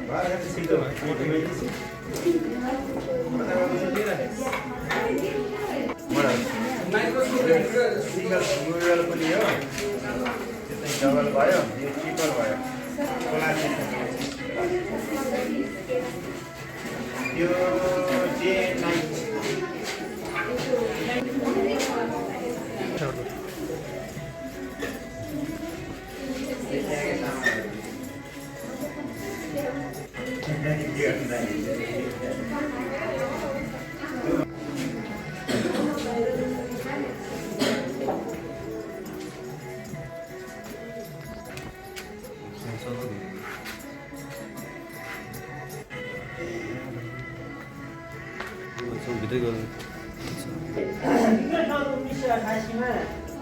Single पनि हो त्यस्तै डबल भयो यो ट्रिपल भयो यो J9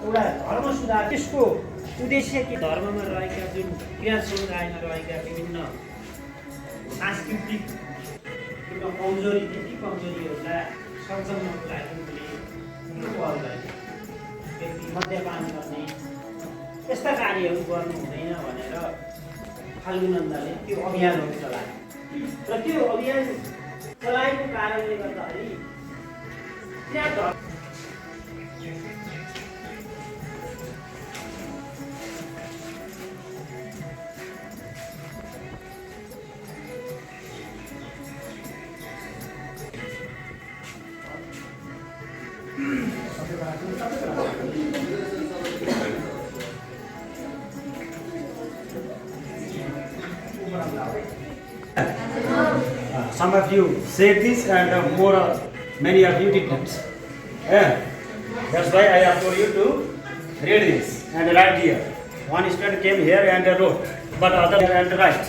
एउटा धर्म सुधार त्यसको उद्देश्य के धर्ममा रहेका जुन क्रिया समुदायमा रहेका विभिन्न सांस्कृतिक कमजोरी ती कमजोरीहरूलाई सक्षमको लागि व्यक्ति मद्यपान गर्ने यस्ता कार्यहरू गर्नु हुँदैन भनेर फाल्गुनन्दले त्यो अभियानहरू चलाए र त्यो अभियान चलाएको कारणले गर्दाखेरि त्यहाँ some of you said this and many of you did not. That's why I have told you to read this and write here. One student came here and wrote, but other and write.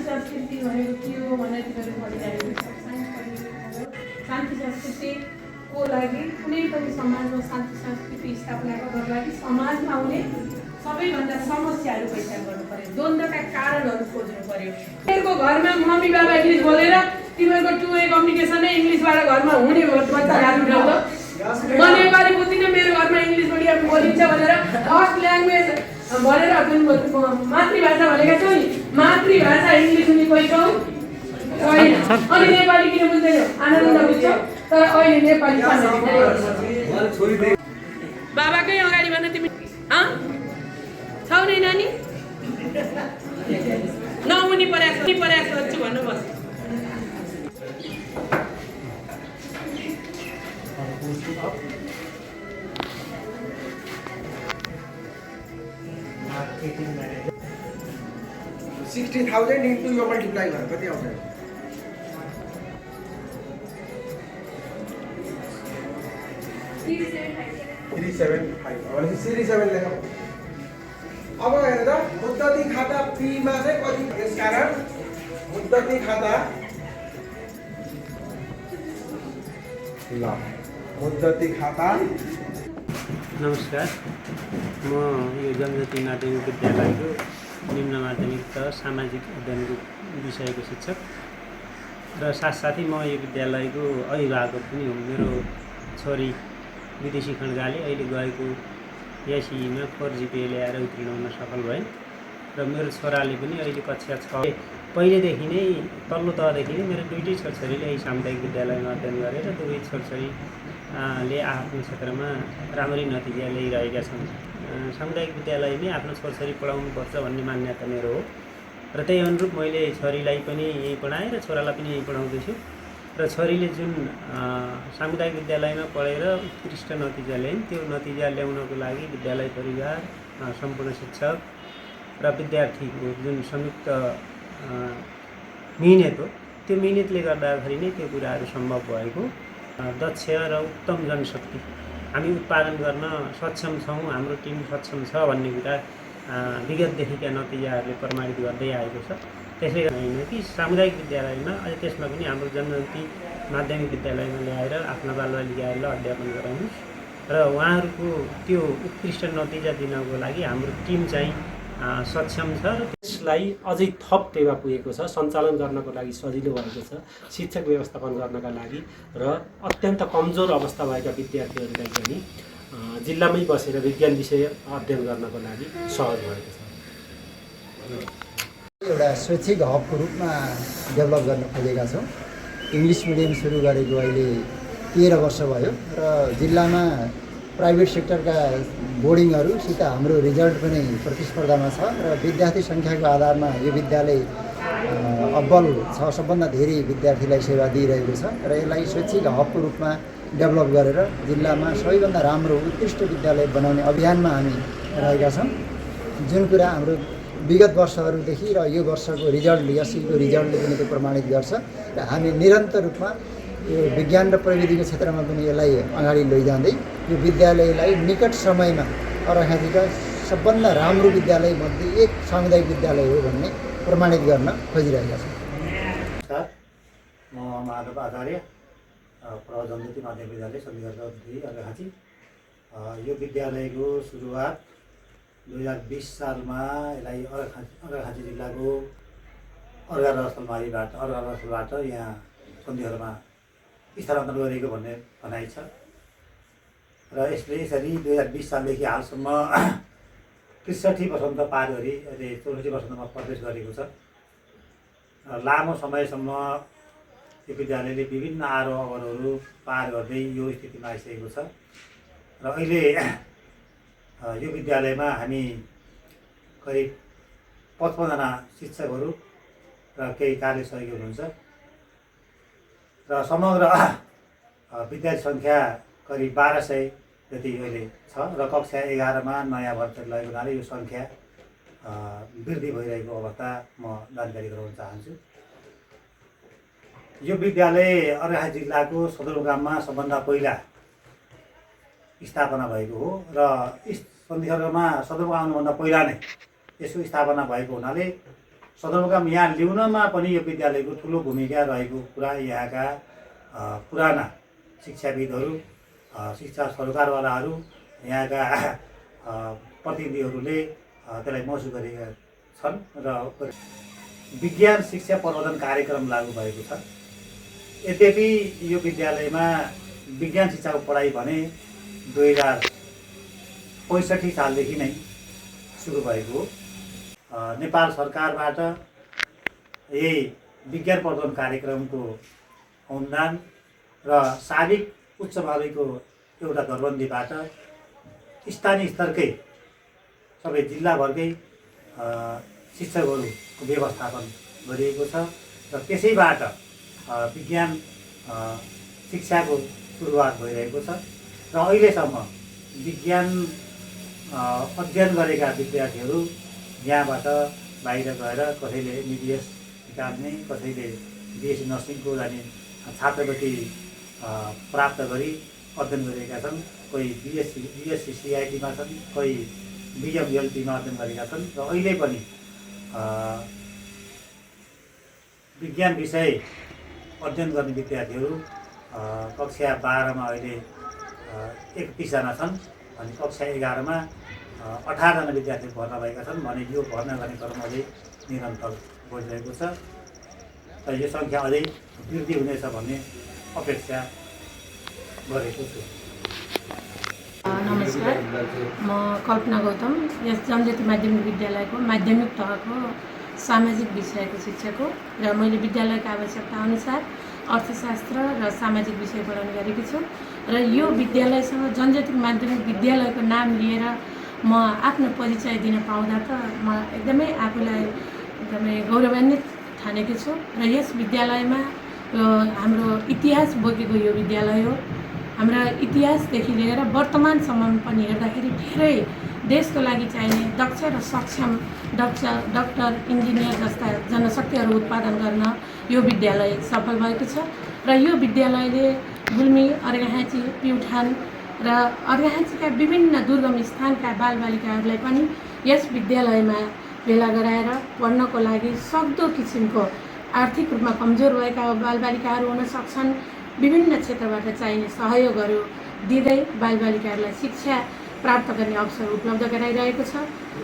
संस्कृति भनेको के हो भनेर तिमीहरू भनिरहेको छ। शान्ति संस्कृतिको लागि कुनै पनि समाजमा शान्ति संस्कृति स्थापना गर्नको लागि समाजमा आउने सबैभन्दा समस्याहरू पहिचान गर्नु पर्यो, द्वन्द्वका कारणहरू खोज्नु पर्यो। तिमीहरूको घरमा मम्मी बाबा इङ्ग्लिस बोलेर तिमीहरूको टु वे कम्युनिकेसन नै इङ्ग्लिसबाट घरमा हुने बच्चा हात उठाउँछ। म नेपाली बुझ्दिनँ, मेरो घरमा इङ्ग्लिस मिडियम बोलिन्छ भनेर फर्स्ट ल्याङ्ग्वेज भनेर मातृभाषा भनेका छौ नि, मातृभाषा इङ्ग्लिस हुने कोही छौ छैन। अनि नेपाली किन बुझ्दैनौ? आनन्द बुझ्छौ, तर अहिले नेपाली बाबाकै अगाडि भन तिमी छौ नि नानी, नहुने प्रयास गर्छु भन्नु बस। मार्केटिङ म्यानेजर 60,000 into यो मल्टिप्लाई गरेर कति आउँछ? 375 भनेपछि सिरी 7 लेखौँ। अब हेर त मुद्दती खाता पी मा चाहिँ कति, त्यसकारण मुद्दती खाता ल मुद्दती खाता। नमस्कार, म यो जनजाति माध्यमिक विद्यालयको निम्न माध्यमिक तह सामाजिक अध्ययनको विषयको शिक्षक र साथसाथै म यो विद्यालयको अभिभावक पनि हुँ। मेरो छोरी विदेशी खड्गाले अहिले गएको एसईमा 4 GPA ल्याएर उत्तीर्ण हुन सफल भए र मेरो छोराले पनि अहिले कक्षा 6 पहिलेदेखि नै तल्लो तहदेखि नै मेरो दुईटै छोरछोरीले यही सामुदायिक विद्यालयमा अध्ययन गरेर दुवै छोरछोरीले आफ्नो क्षेत्रमा राम्रै नतिजा ल्याइरहेका छन्। सामुदायिक विद्यालयमै आफ्नो छोरछोरी पढाउनुपर्छ भन्ने मान्यता मेरो हो र त्यही अनुरूप मैले छोरीलाई पनि यहीँ पढाएँ र छोरालाई पनि यहीँ पढाउँदैछु। र छोरीले जुन सामुदायिक विद्यालयमा पढेर उत्कृष्ट नतिजा ल्याइन्, त्यो नतिजा ल्याउनको लागि विद्यालय परिवार, सम्पूर्ण शिक्षक र विद्यार्थीको जुन संयुक्त मिहिनेत हो, त्यो मिहिनेतले गर्दाखेरि नै त्यो कुराहरू सम्भव भएको। दक्ष र उत्तम जनशक्ति हामी उत्पादन गर्न सक्षम छौँ, हाम्रो टिम सक्षम छ भन्ने कुरा विगतदेखिका नतिजाहरूले प्रमाणित गर्दै आएको छ। त्यसै होइन कि सामुदायिक विद्यालयमा अहिले त्यसमा पनि हाम्रो जनजाति माध्यमिक विद्यालयमा ल्याएर आफ्ना बालबालिकाहरूलाई अध्यापन गराउनुहोस् र उहाँहरूको त्यो उत्कृष्ट नतिजा दिनको लागि हाम्रो टिम चाहिँ सक्षम छ र यसलाई अझै थप टेवा पुगेको छ, सञ्चालन गर्नको लागि सजिलो भएको छ, शिक्षक व्यवस्थापन गर्नका लागि र अत्यन्त कमजोर अवस्था भएका विद्यार्थीहरूलाई पनि जिल्लामै बसेर विज्ञान विषय अध्ययन गर्नको लागि सहज भएको छ। एउटा शैक्षिक हबको रूपमा डेभलप गर्न खोजेका छौँ। इङ्ग्लिस मिडियम सुरु गरेको अहिले 13 वर्ष भयो र जिल्लामा प्राइभेट सेक्टरका बोर्डिङहरूसित हाम्रो रिजल्ट पनि प्रतिस्पर्धामा छ र विद्यार्थी सङ्ख्याको आधारमा यो विद्यालय अब्बल छ, सबभन्दा धेरै विद्यार्थीलाई सेवा दिइरहेको छ र यसलाई शैक्षिक हबको रूपमा डेभलप गरेर जिल्लामा सबैभन्दा राम्रो उत्कृष्ट विद्यालय बनाउने अभियानमा हामी रहेका छौँ। जुन कुरा हाम्रो विगत वर्षहरूदेखि र यो वर्षको रिजल्ट, यसैको रिजल्टले पनि त्यो प्रमाणित गर्छ र हामी निरन्तर रूपमा यो विज्ञान र प्रविधिको क्षेत्रमा पनि यसलाई अगाडि लैजाँदै यो विद्यालयलाई निकट समयमा अर्घाखाँचीका सबभन्दा राम्रो विद्यालय मध्ये एक सामुदायिक विद्यालय हो भन्ने प्रमाणित गर्न खोजिरहेका छौँ। नमस्कार, म माधव आचार्य, जनजाति माध्यमिक विद्यालय सन्धिगर्ग 2 अर्घाखाँची। यो विद्यालयको सुरुवात 2020 सालमा यसलाई अर्घाखाँची जिल्लाको अर्घा रस्थलबाट यहाँ सन्धिहरूमा स्थानान्तरण गरेको भन्ने भनाइ छ र यसले यसरी 2020 सालदेखि हालसम्म 63 वसन्त पार गरी अहिले 64 वसन्तमा प्रवेश गरेको छ। लामो समयसम्म यो विद्यालयले विभिन्न आरोह अवरोहहरू पार गर्दै यो स्थितिमा आइसकेको छ र अहिले यो विद्यालयमा हामी करिब 55 जना शिक्षकहरू र केही कार्य सहयोगी हुनुहुन्छ र समग्र विद्यार्थी सङ्ख्या करिब 1200 जति अहिले छ र कक्षा 11 मा नयाँ भर्ती लागेको हुनाले यो सङ्ख्या वृद्धि भइरहेको अवस्था म जानकारी गराउन चाहन्छु। यो विद्यालय अर्घाखाँची जिल्लाको सदरमुकाममा सबभन्दा पहिला स्थापना भएको हो र सन्धिगर्गमा सदरमुकाम आउनुभन्दा पहिला नै यसको स्थापना भएको हुनाले सदरमुकाम यहाँ ल्याउनमा पनि यो विद्यालयको ठुलो भूमिका रहेको कुरा यहाँका पुराना शिक्षाविदहरू, शिक्षा सरकारवालाहरू, यहाँका प्रतिनिधिहरूले त्यसलाई महसुस गरेका छन् र विज्ञान शिक्षा प्रवर्धन कार्यक्रम लागू भएको छ। यद्यपि यो विद्यालयमा विज्ञान शिक्षाको पढाइ भने 2065 सालदेखि नै सुरु भएको हो। नेपाल सरकारबाट यही विज्ञान प्रवर्धन कार्यक्रमको अनुदान र साविक उच्च माविको एउटा दरबन्दीबाट स्थानीय स्तरकै सबै जिल्लाभरकै शिक्षकहरूको व्यवस्थापन गरिएको छ र त्यसैबाट विज्ञान शिक्षाको सुरुवात भइरहेको छ र अहिलेसम्म विज्ञान अध्ययन गरेका विद्यार्थीहरू यहाँबाट बाहिर गएर कसैले MBBS निकाल्ने, कसैले BSc नर्सिङको जाने छात्रवृत्ति प्राप्त गरी अध्ययन गरेका छन्, कोही BSc CIT मा छन्, कोही BMLT मा अध्ययन गरेका छन् र अहिले पनि विज्ञान विषय अध्ययन गर्ने विद्यार्थीहरू कक्षा 12 मा अहिले 31 जना छन् अनि कक्षा 11 मा 18 जना विद्यार्थी भर्ना भएका छन् भने यो भर्ना गर्ने क्रम अझै निरन्तर बढिरहेको छ र यो सङ्ख्या अझै वृद्धि हुनेछ भन्ने अपेक्षा गरेको छु। नमस्कार, म कल्पना गौतम, यस जनजाति माध्यमिक विद्यालयको माध्यमिक तहको सामाजिक विषयको शिक्षक हो र मैले विद्यालयको आवश्यकता अनुसार अर्थशास्त्र र सामाजिक विषय पढाउने गरेकी छु र यो विद्यालयसँग जनजाति माध्यमिक विद्यालयको नाम लिएर म आफ्नो परिचय दिन पाउँदा त म एकदमै आफूलाई एकदमै गौरवान्वित ठानेकी छु र यस विद्यालयमा हाम्रो इतिहास बोकेको यो विद्यालय हो। हाम्रा इतिहासदेखि लिएर वर्तमानसम्म पनि हेर्दाखेरि धेरै देशको लागि चाहिने दक्ष र सक्षम डाक्टर, इन्जिनियर जस्ता जनशक्तिहरू उत्पादन गर्न यो विद्यालय सफल भएको छ र यो विद्यालयले गुल्मी, अर्घाखाँची, प्युठान र अर्घाखाँचीका विभिन्न दुर्गम स्थानका बालबालिकाहरूलाई पनि यस विद्यालयमा भेला गराएर पढ्नको लागि सक्दो किसिमको आर्थिक रूपमा कमजोर भएका बालबालिकाहरू हुन सक्छन्। विभिन्न क्षेत्रबाट चाहिने सहयोगहरू दिँदै बालबालिकाहरूलाई शिक्षा प्राप्त गर्ने अवसर उपलब्ध गराइरहेको छ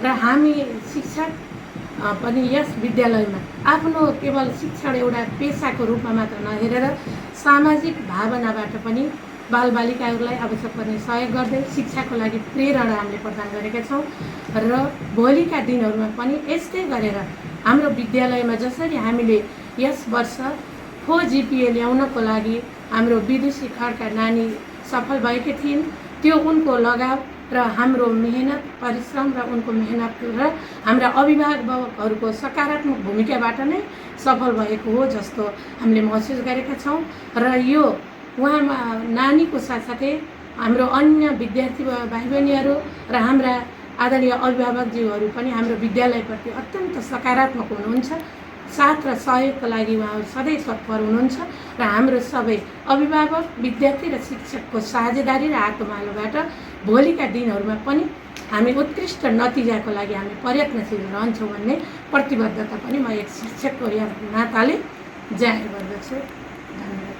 र हामी शिक्षक पनि यस विद्यालयमा आफ्नो केवल शिक्षण एउटा पेसाको रूपमा मात्र नहेरेर सामाजिक भावनाबाट पनि बालबालिकाहरूलाई आवश्यक पर्ने सहयोग गर्दै शिक्षाको लागि प्रेरणा हामीले प्रदान गरेका छौँ र भोलिका दिनहरूमा पनि यस्तै गरेर हाम्रो विद्यालयमा जसरी हामीले यस वर्ष 4 GPA ल्याउनको लागि हाम्रो विदुषी खड्का नानी सफल भएकी थिइन्, त्यो उनको लगाव र हाम्रो मेहनत परिश्रम र उनको मेहनत र हाम्रा अभिभावकहरूको सकारात्मक भूमिकाबाट नै सफल भएको हो जस्तो हामीले महसुस गरेका छौँ र यो उहाँमा नानीको साथसाथै हाम्रो अन्य विद्यार्थी भाइ बहिनीहरू र हाम्रा आदरणीय अभिभावकज्यूहरू पनि हाम्रो विद्यालयप्रति अत्यन्त सकारात्मक हुनुहुन्छ। साथ र सहयोगको लागि उहाँहरू सधैँ तत्पर हुनुहुन्छ र हाम्रो सबै अभिभावक विद्यार्थी र शिक्षकको साझेदारी र हातमालोबाट भोलिका दिनहरूमा पनि हामी उत्कृष्ट नतिजाको लागि हामी प्रयत्नशील रहन्छौँ भन्ने प्रतिबद्धता पनि म एक शिक्षकको नाताले जाहेर गर्दछु। धन्यवाद।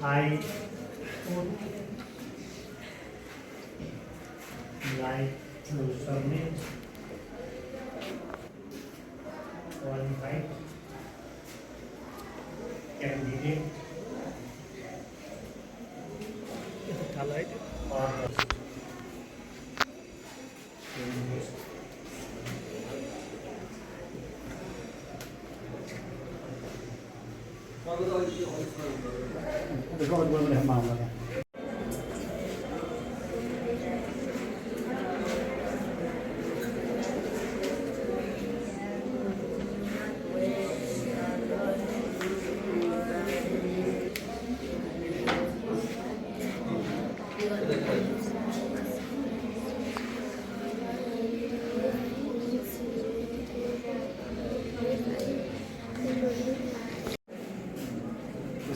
I would like to submit qualified candidate for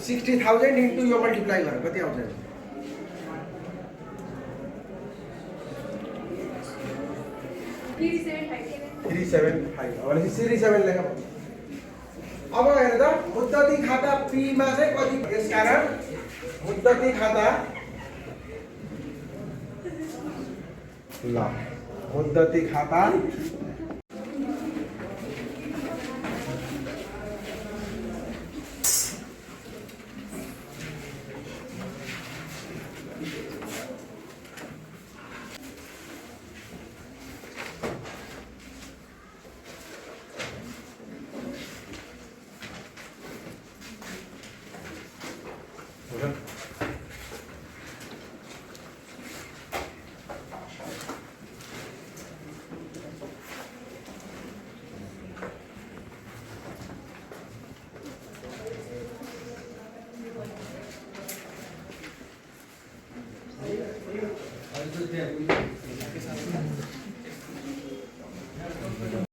$60,000 into यो मल्टिप्लाई गरेर कति आउँछ? 375 भनेपछि सिरिज 7 लेख। अब हेर त मुद्दती खाता पी मा चाहिँ कति, यसकारण मुद्दती खाता ल मुद्दती खाता Yeah.